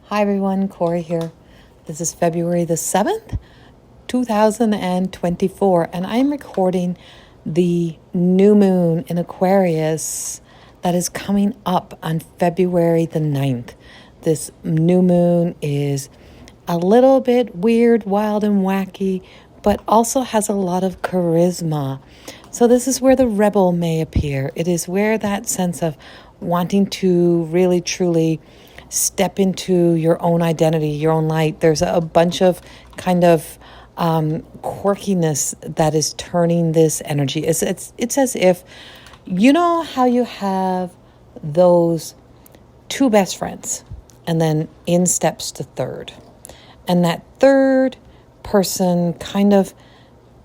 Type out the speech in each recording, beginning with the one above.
Hi everyone, Corrie here. This is February the 7th, 2024, and I'm recording the new moon in Aquarius that is coming up on February the 9th. This new moon is a little bit weird, wild, and wacky, but also has a lot of charisma. So this is where the rebel may appear. It is where that sense of wanting to really, truly step into your own identity, your own light. There's a bunch of kind of quirkiness that is turning this energy. It's as if, you know how you have those two best friends and then in steps the third. And that third person kind of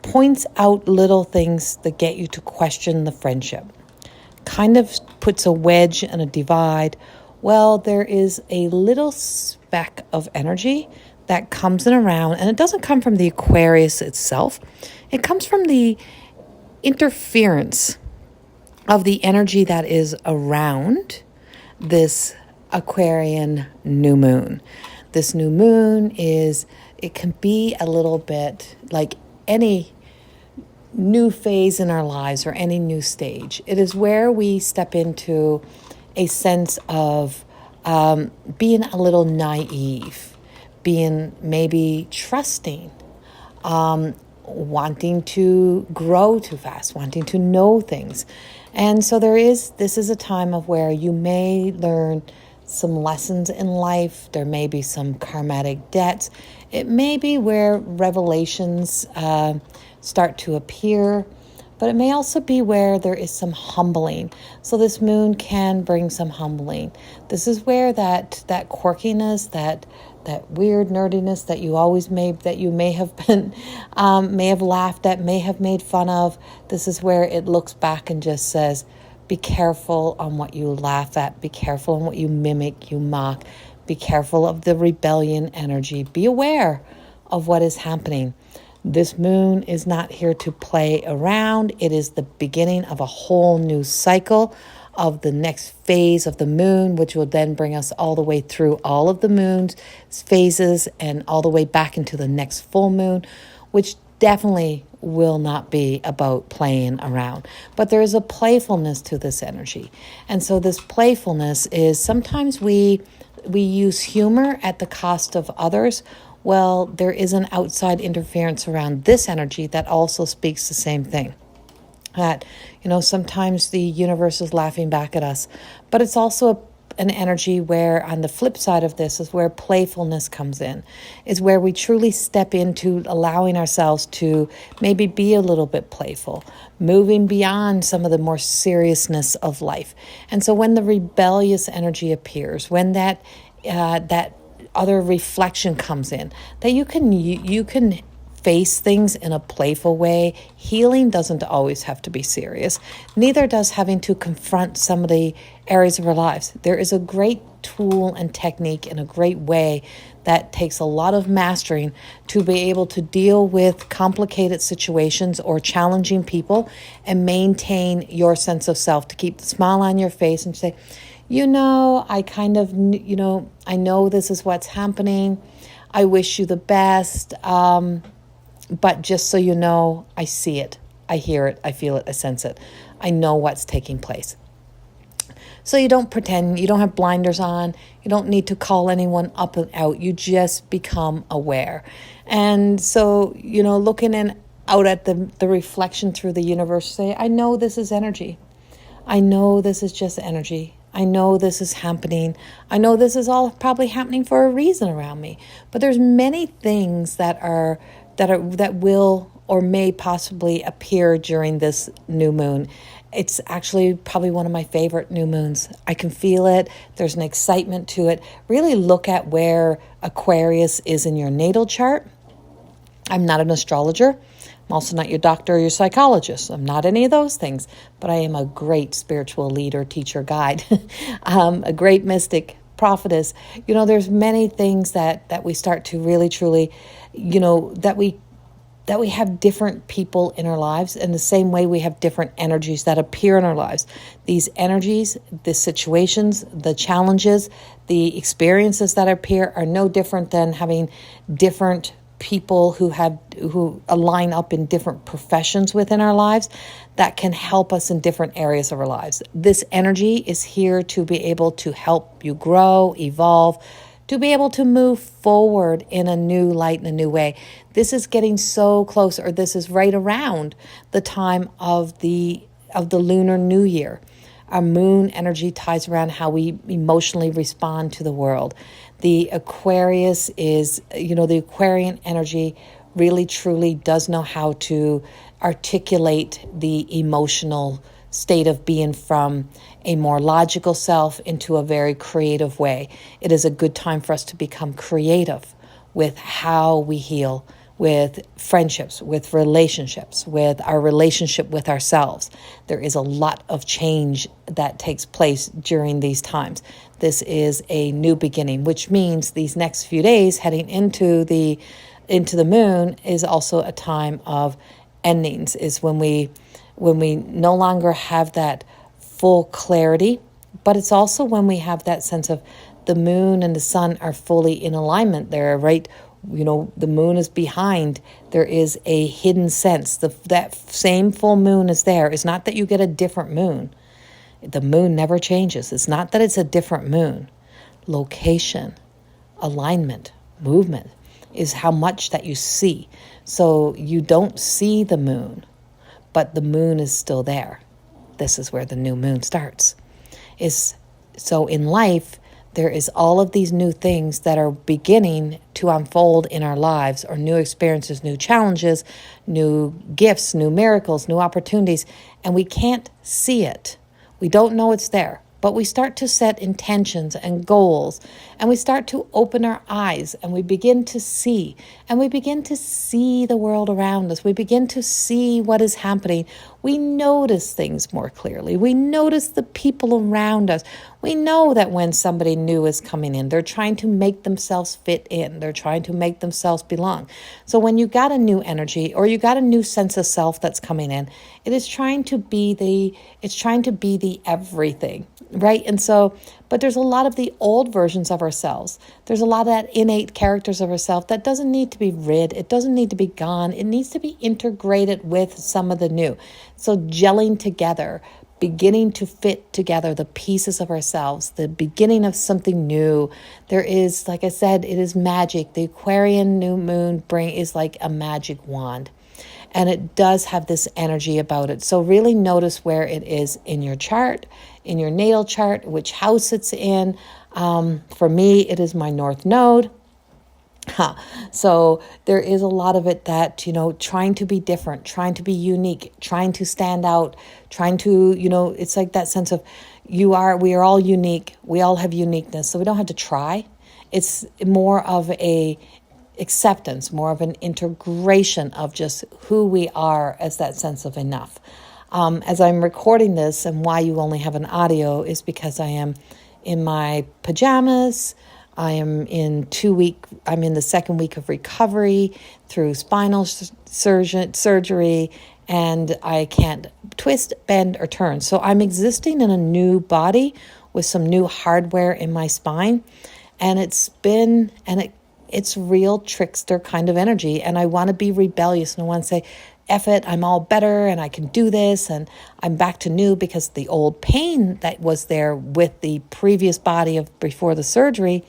points out little things that get you to question the friendship. Kind of puts a wedge and a divide. Well, there is a little speck of energy that comes in around, and it doesn't come from the Aquarius itself. It comes from the interference of the energy that is around this Aquarian new moon. This new moon it can be a little bit like any new phase in our lives or any new stage. It is where we step into a sense of being a little naive, being maybe trusting, wanting to grow too fast, wanting to know things. And so this is a time of where you may learn some lessons in life. There may be some karmatic debts. It may be where revelations start to appear, but it may also be where there is some humbling. So this moon can bring some humbling. This is where that quirkiness, that weird nerdiness that you may have been, may have laughed at, may have made fun of. This is where it looks back and just says, be careful on what you laugh at. Be careful on what you mimic, you mock. Be careful of the rebellion energy. Be aware of what is happening. This moon is not here to play around. It is the beginning of a whole new cycle of the next phase of the moon, which will then bring us all the way through all of the moon's phases and all the way back into the next full moon, which definitely will not be about playing around. But there is a playfulness to this energy. And so this playfulness is sometimes we use humor at the cost of others. Well, there is an outside interference around this energy that also speaks the same thing. That, sometimes the universe is laughing back at us, but it's also an energy where on the flip side of this is where playfulness comes in, is where we truly step into allowing ourselves to maybe be a little bit playful, moving beyond some of the more seriousness of life. And so when the rebellious energy appears, when that other reflection comes in, that you can face things in a playful way. Healing doesn't always have to be serious. Neither does having to confront some of the areas of our lives. There is a great tool and technique and a great way that takes a lot of mastering to be able to deal with complicated situations or challenging people and maintain your sense of self, to keep the smile on your face and say, I know this is what's happening. I wish you the best. But just so you know, I see it, I hear it, I feel it, I sense it. I know what's taking place. So you don't pretend, you don't have blinders on, you don't need to call anyone up and out, you just become aware. And so, looking out at the reflection through the universe, say, I know this is energy. I know this is just energy. I know this is happening. I know this is all probably happening for a reason around me. But there's many things that will or may possibly appear during this new moon. It's actually probably one of my favorite new moons. I can feel it. There's an excitement to it. Really look at where Aquarius is in your natal chart. I'm not an astrologer. I'm also not your doctor or your psychologist. I'm not any of those things, but I am a great spiritual leader, teacher, guide, a great mystic, prophetess. There's many things that we start to really, truly, that we that we have different people in our lives, in the same way we have different energies that appear in our lives. These energies, the situations, the challenges, the experiences that appear are no different than having different people who align up in different professions within our lives that can help us in different areas of our lives. This energy is here to be able to help you grow, evolve, to be able to move forward in a new light, in a new way. This is getting so close, or this is right around the time of the Lunar New Year. Our moon energy ties around how we emotionally respond to the world. The Aquarius is, the Aquarian energy really truly does know how to articulate the emotional state of being from a more logical self into a very creative way. It is a good time for us to become creative with how we heal, with friendships, with relationships, with our relationship with ourselves. There is a lot of change that takes place during these times. This is a new beginning, which means these next few days heading into the moon is also a time of endings, is when we no longer have that full clarity, but it's also when we have that sense of the moon and the sun are fully in alignment. They're right, the moon is behind. There is a hidden sense. That same full moon is there. It's not that you get a different moon. The moon never changes. It's not that it's a different moon. Location, alignment, movement is how much that you see. So you don't see the moon, but the moon is still there. This is where the new moon starts. So in life, there is all of these new things that are beginning to unfold in our lives, or new experiences, new challenges, new gifts, new miracles, new opportunities, and we can't see it. We don't know it's there. But we start to set intentions and goals, and we start to open our eyes, and we begin to see, the world around us. We begin to see what is happening. We notice things more clearly. We notice the people around us. We know that when somebody new is coming in, they're trying to make themselves fit in. They're trying to make themselves belong. So when you got a new energy, or you got a new sense of self that's coming in, it's trying to be the everything. Right? And so, but there's a lot of the old versions of ourselves. There's a lot of that innate characters of ourselves that doesn't need to be rid. It doesn't need to be gone. It needs to be integrated with some of the new. So gelling together, beginning to fit together the pieces of ourselves, the beginning of something new. There is, like I said, it is magic. The Aquarian new moon is like a magic wand. And it does have this energy about it. So really notice where it is in your chart, in your natal chart, which house it's in. For me, it is my North Node. So there is a lot of it that, trying to be different, trying to be unique, trying to stand out, trying to, it's like that sense of we are all unique. We all have uniqueness. So we don't have to try. It's more of a acceptance, more of an integration of just who we are as that sense of enough. As I'm recording this, and why you only have an audio is because I am in my pajamas. I'm in the second week of recovery through spinal surgery, and I can't twist, bend, or turn. So I'm existing in a new body with some new hardware in my spine, and it's real trickster kind of energy. And I want to be rebellious, and I want to say, F it, I'm all better and I can do this, and I'm back to new, because the old pain that was there with the previous body of before the surgery,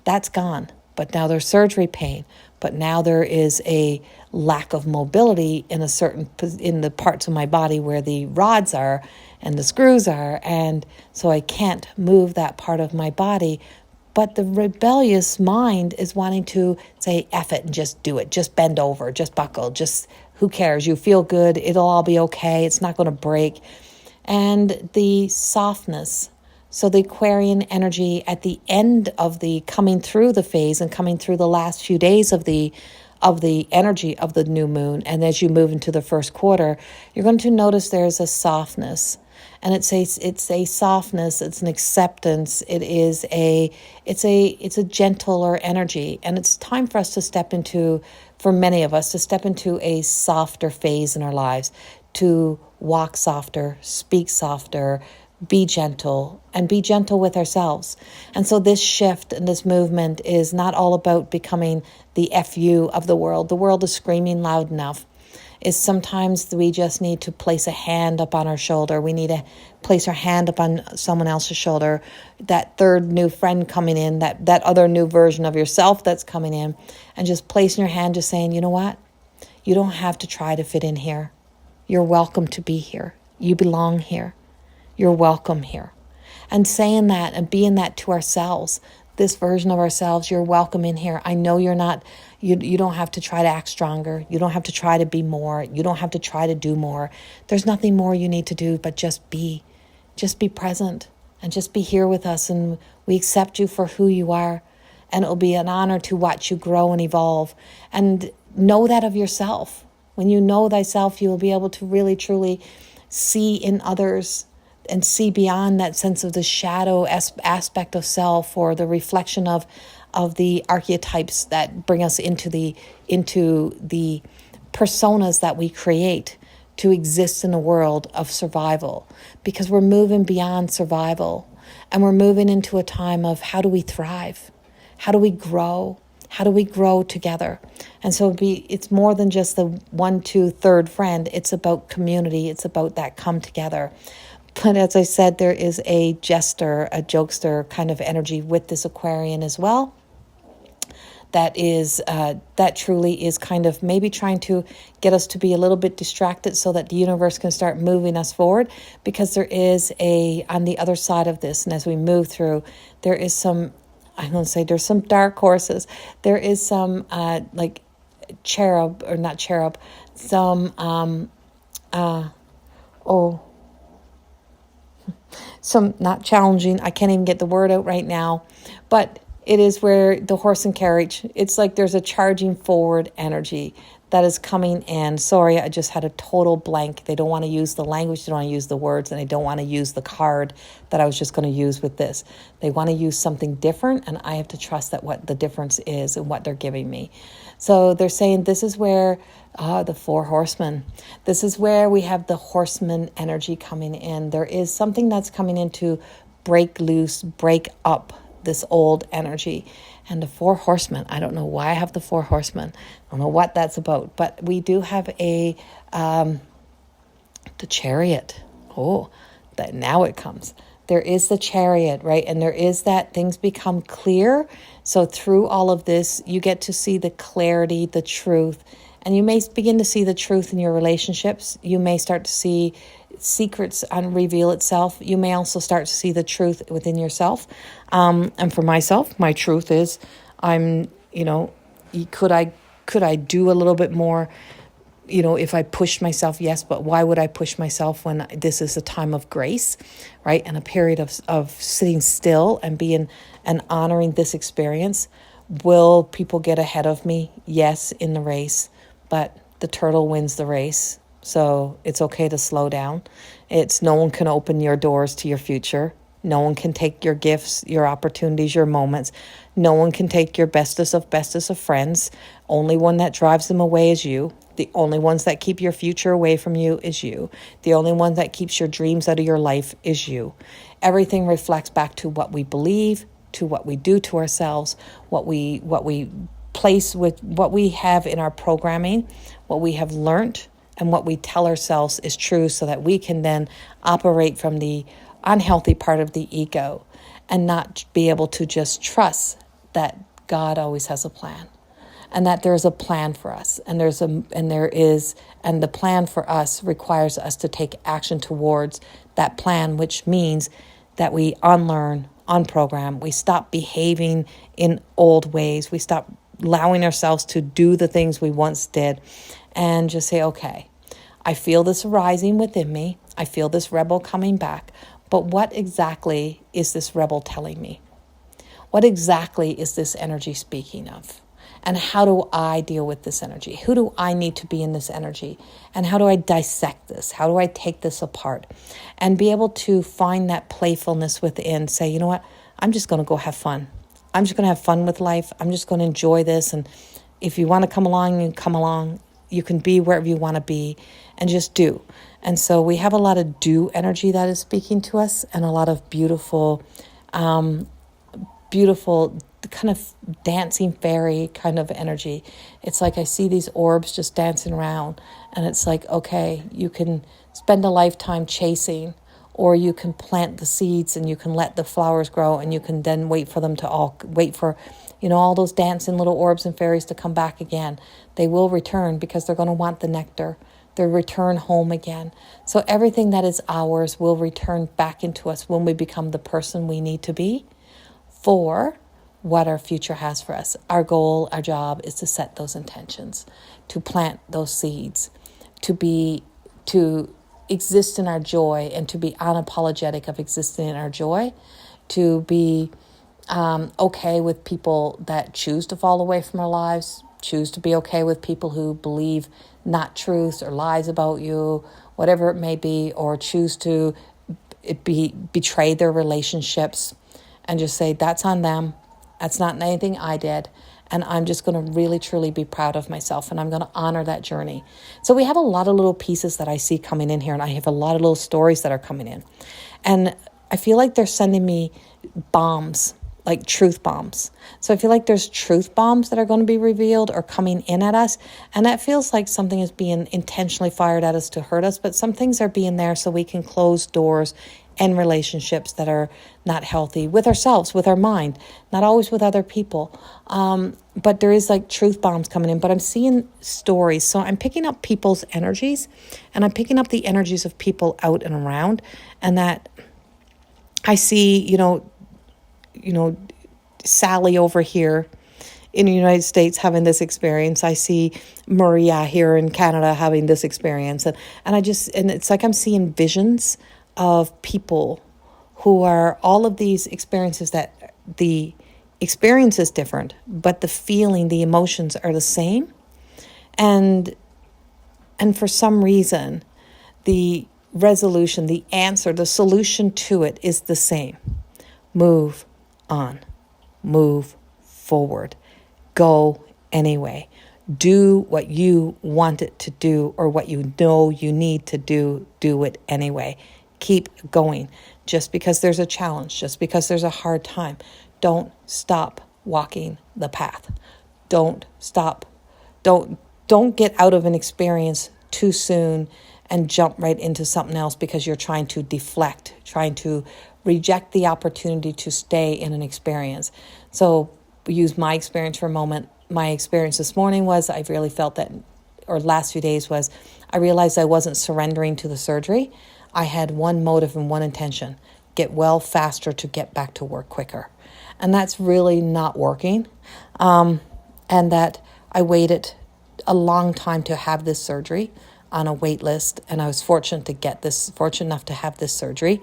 that's gone. But now there's surgery pain. But now there is a lack of mobility in the parts of my body where the rods are and the screws are, and so I can't move that part of my body. But the rebellious mind is wanting to say, F it, and just do it. Just bend over, just buckle, just who cares? You feel good. It'll all be okay. It's not going to break. And the softness. So the Aquarian energy at the end of the coming through the phase and coming through the last few days of the energy of the new moon. And as you move into the first quarter, you're going to notice there's a softness. and it's a softness, it's an acceptance, it's a gentler energy, and it's time for us to step into, for many of us, to step into a softer phase in our lives, to walk softer, speak softer, be gentle, and be gentle with ourselves. And so this shift and this movement is not all about becoming the FU of the world. The world is screaming loud enough. Is sometimes we just need to place a hand up on our shoulder. We need to place our hand up on someone else's shoulder. That third new friend coming in, that other new version of yourself that's coming in, and just placing your hand, just saying, you know what? You don't have to try to fit in here. You're welcome to be here. You belong here. You're welcome here. And saying that and being that to ourselves, this version of ourselves, you're welcome in here. I know you're not, you don't have to try to act stronger. You don't have to try to be more. You don't have to try to do more. There's nothing more you need to do but just be present and just be here with us. And we accept you for who you are. And it'll be an honor to watch you grow and evolve. And know that of yourself. When you know thyself, you will be able to really, truly see in others and see beyond that sense of the shadow aspect of self, or the reflection of the archetypes that bring us into the personas that we create to exist in a world of survival. Because we're moving beyond survival, and we're moving into a time of how do we thrive? How do we grow? How do we grow together? And so it's more than just the 1, 2, third friend. It's about community. It's about that come together. But as I said, there is a jester, a jokester kind of energy with this Aquarian as well. That truly is kind of maybe trying to get us to be a little bit distracted so that the universe can start moving us forward. Because there is on the other side of this, and as we move through, there is some, I'm going to say there's some dark horses. There is some like cherub, or not cherub, some, some not challenging. I can't even get the word out right now, but it is where the horse and carriage, it's like there's a charging forward energy that is coming in. Sorry, I just had a total blank. They don't want to use the language, they don't want to use the words, and they don't want to use the card that I was just going to use with this. They want to use something different, and I have to trust that what the difference is and what they're giving me. So they're saying this is where the 4 horsemen, this is where we have the horseman energy coming in. There is something that's coming in to break loose, break up this old energy. And the 4 horsemen, I don't know why I have the 4 horsemen. I don't know what that's about, but we do have the chariot. Oh, that now it comes. There is the chariot, right? And there is that things become clear. So through all of this, you get to see the clarity, the truth, and you may begin to see the truth in your relationships. You may start to see secrets reveal itself. You may also start to see the truth within yourself. And for myself, my truth is could I do a little bit more? If I pushed myself, yes, but why would I push myself when this is a time of grace, right? And a period of sitting still and being and honoring this experience. Will people get ahead of me? Yes, in the race, but the turtle wins the race. So it's okay to slow down. No one can open your doors to your future. No one can take your gifts, your opportunities, your moments. No one can take your bestest of friends. Only one that drives them away is you. The only ones that keep your future away from you is you. The only one that keeps your dreams out of your life is you. Everything reflects back to what we believe, to what we do to ourselves, what we place with what we have in our programming, what we have learned, and what we tell ourselves is true, so that we can then operate from the unhealthy part of the ego and not be able to just trust that God always has a plan, and that there's a plan for us, and the plan for us requires us to take action towards that plan, which means that we unlearn, unprogram, we stop behaving in old ways, we stop allowing ourselves to do the things we once did, and just say, okay, I feel this rising within me. I feel this rebel coming back. But what exactly is this rebel telling me? What exactly is this energy speaking of? And how do I deal with this energy? Who do I need to be in this energy? And how do I dissect this? How do I take this apart? And be able to find that playfulness within, say, you know what, I'm just going to go have fun. I'm just going to have fun with life. I'm just going to enjoy this. And if you want to come along, you come along. You can be wherever you want to be and just do. And so we have a lot of do energy that is speaking to us, and a lot of beautiful kind of dancing fairy kind of energy. It's like I see these orbs just dancing around, and it's like, okay, you can spend a lifetime chasing, or you can plant the seeds and you can let the flowers grow, and you can then wait for all those dancing little orbs and fairies to come back again. They will return because they're going to want the nectar. They'll return home again. So everything that is ours will return back into us when we become the person we need to be for what our future has for us. Our goal, our job is to set those intentions, to plant those seeds, to exist in our joy, and to be unapologetic of existing in our joy, to be okay with people that choose to fall away from our lives, choose to be okay with people who believe not truths or lies about you, whatever it may be, or choose to betray their relationships, and just say, that's on them. That's not anything I did. And I'm just going to really, truly be proud of myself, and I'm going to honor that journey. So we have a lot of little pieces that I see coming in here, and I have a lot of little stories that are coming in. And I feel like they're sending me bombs, like truth bombs. So I feel like there's truth bombs that are going to be revealed or coming in at us. And that feels like something is being intentionally fired at us to hurt us. But some things are being there so we can close doors and relationships that are not healthy with ourselves, with our mind, not always with other people. But there is like truth bombs coming in, but I'm seeing stories. So I'm picking up people's energies, and I'm picking up the energies of people out and around. And that I see, Sally over here in the United States having this experience. I see Maria here in Canada having this experience. And it's like I'm seeing visions of people who are all of these experiences, that the experience is different, but the feeling, the emotions are the same. And for some reason, the resolution, the answer, the solution to it is the same. Move on, move forward, go anyway. Do what you want it to do, or what you know you need to do it anyway. Keep going. Just because there's a challenge, just because there's a hard time, don't stop walking the path. Don't stop. Don't get out of an experience too soon and jump right into something else because you're trying to deflect, trying to reject the opportunity to stay in an experience. So use my experience for a moment. My experience this morning was I really felt that, or last few days was, I realized I wasn't surrendering to the surgery. I had one motive and one intention: get well faster to get back to work quicker. And that's really not working. And that I waited a long time to have this surgery on a wait list. And I was fortunate enough to have this surgery.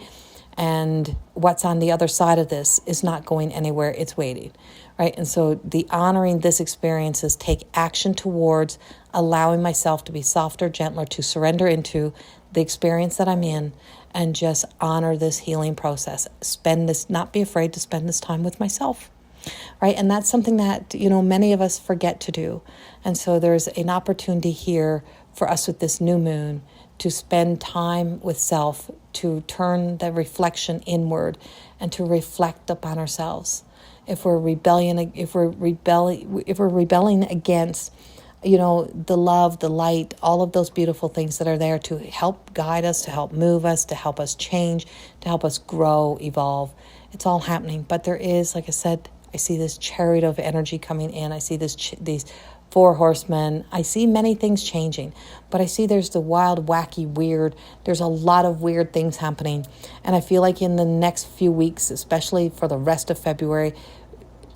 And what's on the other side of this is not going anywhere. It's waiting, right? And so the honoring this experience is take action towards allowing myself to be softer, gentler, to surrender into the experience that I'm in, and just honor this healing process. Not be afraid to spend this time with myself, right? And that's something that, many of us forget to do. And so there's an opportunity here for us with this new moon to spend time with self, to turn the reflection inward and to reflect upon ourselves. If we're rebelling against, the love, the light, all of those beautiful things that are there to help guide us, to help move us, to help us change, to help us grow, evolve. It's all happening. But there is, like I said, I see this chariot of energy coming in. I see these 4 horsemen. I see many things changing, but I see there's the wild, wacky, weird. There's a lot of weird things happening. And I feel like in the next few weeks, especially for the rest of February,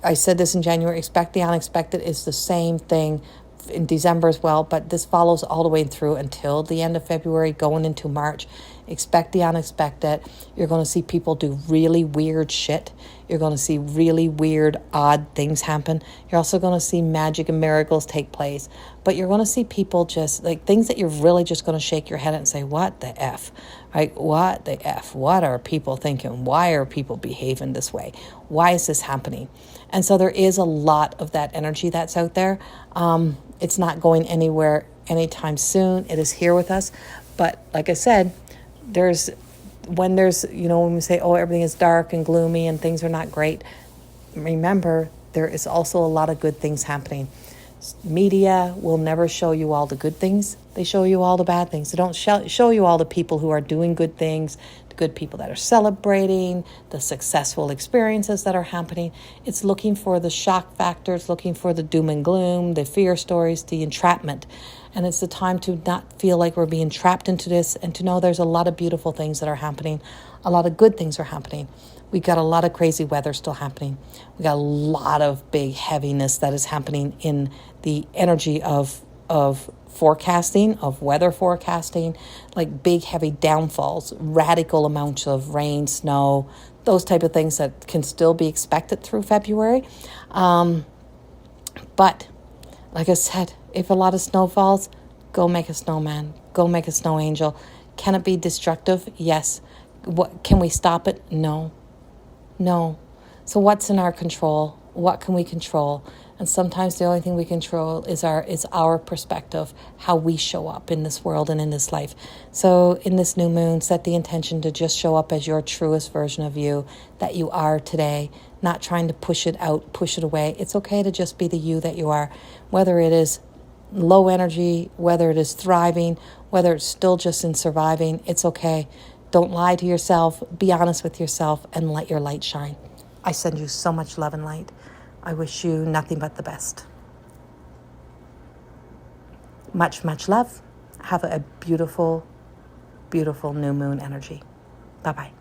I said this in January, expect the unexpected is the same thing in December as well, but this follows all the way through until the end of February, going into March. Expect the unexpected. You're going to see people do really weird shit. You're going to see really weird, odd things happen. You're also going to see magic and miracles take place. But you're going to see people just like things that you're really just going to shake your head at and say, what the F? Right? What the F? What are people thinking? Why are people behaving this way? Why is this happening? And so there is a lot of that energy that's out there. It's not going anywhere anytime soon. It is here with us. But like I said, when we say, oh, everything is dark and gloomy and things are not great, remember, there is also a lot of good things happening. Media will never show you all the good things. They show you all the bad things. They don't show you all the people who are doing good things, the good people that are celebrating, the successful experiences that are happening. It's looking for the shock factors, looking for the doom and gloom, the fear stories, the entrapment. And it's the time to not feel like we're being trapped into this and to know there's a lot of beautiful things that are happening. A lot of good things are happening. We got a lot of crazy weather still happening. We got a lot of big heaviness that is happening in the energy of forecasting, of weather forecasting, like big heavy downfalls, radical amounts of rain, snow, those type of things that can still be expected through February. But like I said, if a lot of snow falls, go make a snowman, go make a snow angel. Can it be destructive? Yes. Can we stop it? No. So what's in our control? What can we control? And sometimes the only thing we control is our perspective, how we show up in this world and in this life. So in this new moon, set the intention to just show up as your truest version of you that you are today, not trying to push it out, push it away. It's okay to just be the you that you are, whether it is low energy, whether it is thriving, whether it's still just in surviving. It's okay. Don't lie to yourself. Be honest with yourself and let your light shine. I send you so much love and light. I wish you nothing but the best. Much, much love. Have a beautiful, beautiful new moon energy. Bye-bye.